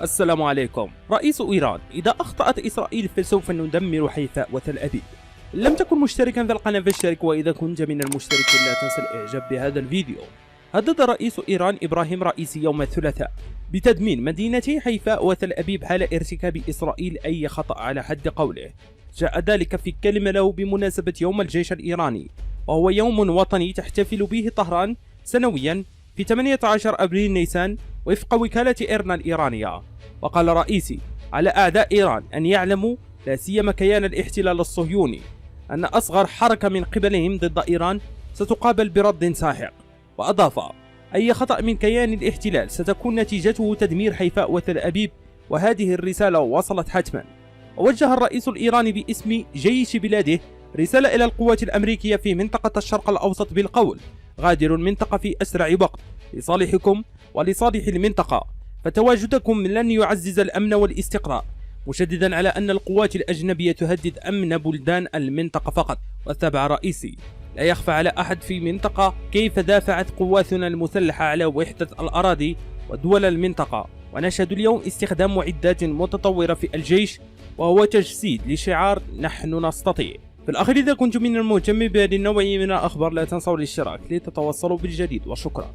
السلام عليكم. رئيس إيران: إذا أخطأت إسرائيل فسوف ندمر حيفاء وتل أبيب. إن لم تكن مشتركا في القناة فاشترك، وإذا كنت من المشتركين لا تنسى الإعجاب بهذا الفيديو. هدد رئيس إيران إبراهيم رئيسي يوم الثلاثاء بتدمير مدينتي حيفاء وتل أبيب حال ارتكاب إسرائيل أي خطأ على حد قوله. جاء ذلك في كلمة له بمناسبة يوم الجيش الإيراني، وهو يوم وطني تحتفل به طهران سنويا في 18 أبريل نيسان وفق وكالة إيرنا الإيرانية. وقال رئيسي: على أعداء إيران أن يعلموا، لا سيما كيان الاحتلال الصهيوني، أن أصغر حركة من قبلهم ضد إيران ستقابل برد ساحق. وأضاف: أي خطأ من كيان الاحتلال ستكون نتيجته تدمير حيفاء وتل أبيب، وهذه الرسالة وصلت حتما. ووجه الرئيس الإيراني باسم جيش بلاده رسالة إلى القوات الأمريكية في منطقة الشرق الأوسط بالقول: غادروا المنطقة في أسرع وقت لصالحكم ولصالح المنطقة، فتواجدكم لن يعزز الأمن والاستقرار، مشددا على أن القوات الأجنبية تهدد أمن بلدان المنطقة فقط. وتابع رئيسي: لا يخفى على أحد في منطقة كيف دافعت قواتنا المسلحة على وحدة الأراضي ودول المنطقة، ونشهد اليوم استخدام معدات متطورة في الجيش، وهو تجسيد لشعار نحن نستطيع. في الأخير، إذا كنتم من المهتمين بهذه النوعية من الأخبار لا تنسوا الاشتراك لتتوصلوا بالجديد، وشكرا.